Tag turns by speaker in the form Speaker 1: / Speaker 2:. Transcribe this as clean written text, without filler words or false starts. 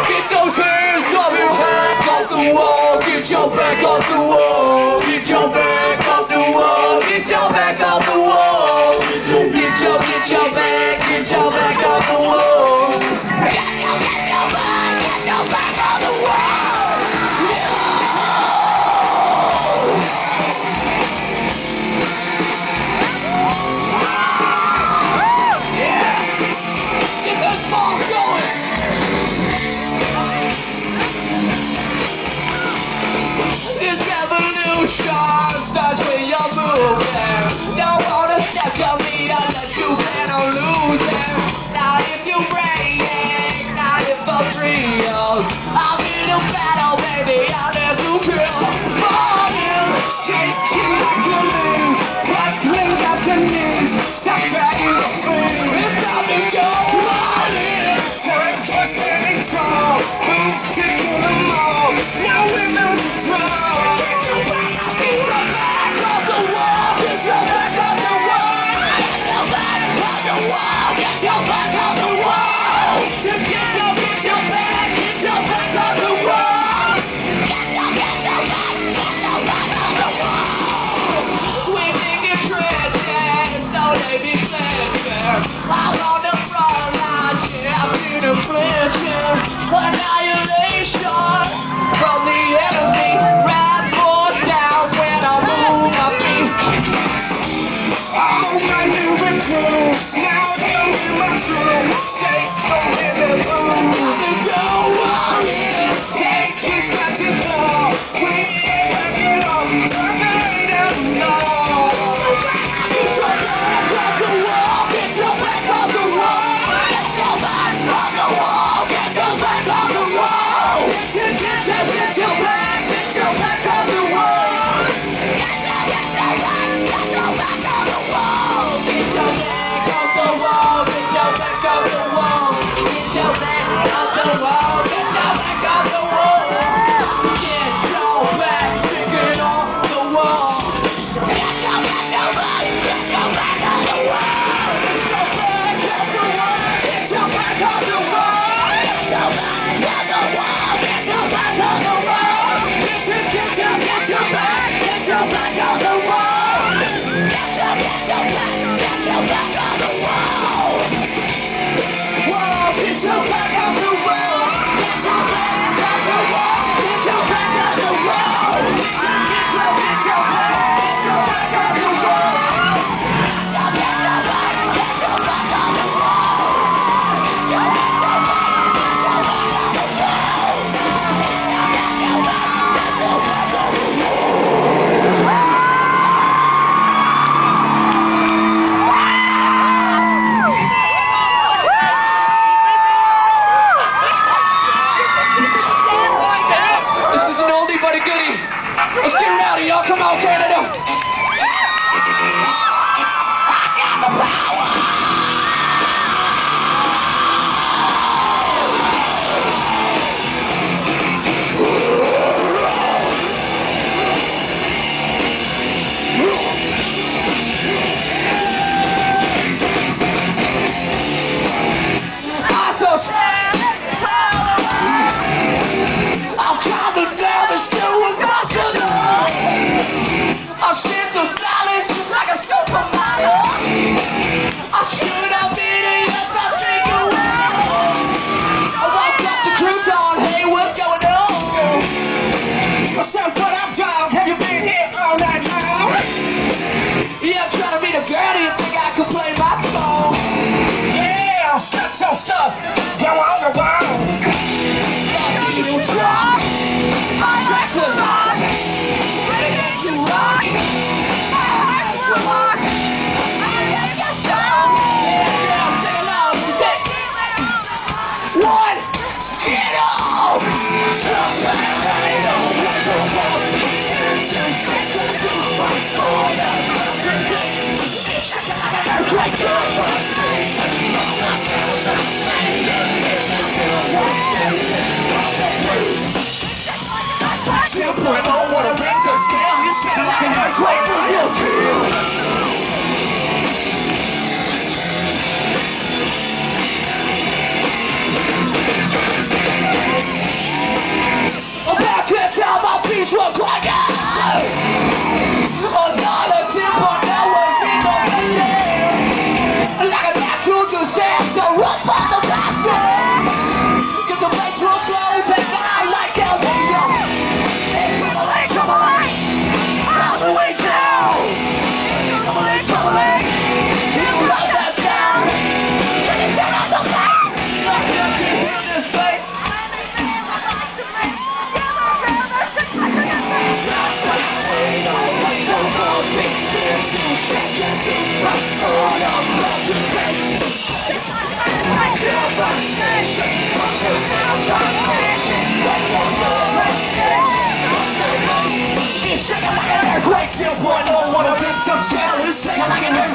Speaker 1: Get those hands off your head, off the wall. Get your back off the wall. Get your back off the wall. Get your back off the wall. Get your back off the wall. Get your back off the wall. Yeah. Get those balls going. This evolution starts when you're moving. Don't wanna step on me unless you plan on losing. Not if you break it, not if for real. I'll be the battle, baby, I'll dance to kill. Falling, shaking like a leaf, hustling at the knees, stop dragging the feet. It's time to go falling. Time for standing tall, who's taking them all? Now we're not the draw. I'm on the front line, yeah, I'm in a flinching annihilation from the enemy. Ride force down when I move my feet. Oh, my new recruits, now you're in my tomb. Shake from in the room. Don't worry, they keep scratching floor. We ain't backing up, turning down no. Let's get rowdy, y'all. Come on, Canada. I got the power. I'm coming down the still was not to know. I stand so stylish like a supermodel. I should have been a yes, I think you will. I walked up to Crouton, hey, what's going on? What's up, what up, dog? Have you been here all night long? Yeah, I'm trying to meet a girl, do you think I could play my song? Yeah, shut your stuff, go on the wall. You try, I try to rock, ready to rock. Sing along, say, one, get off. Simple, I don't want to bring to scale. You sound like an earthquake for real. like it hurts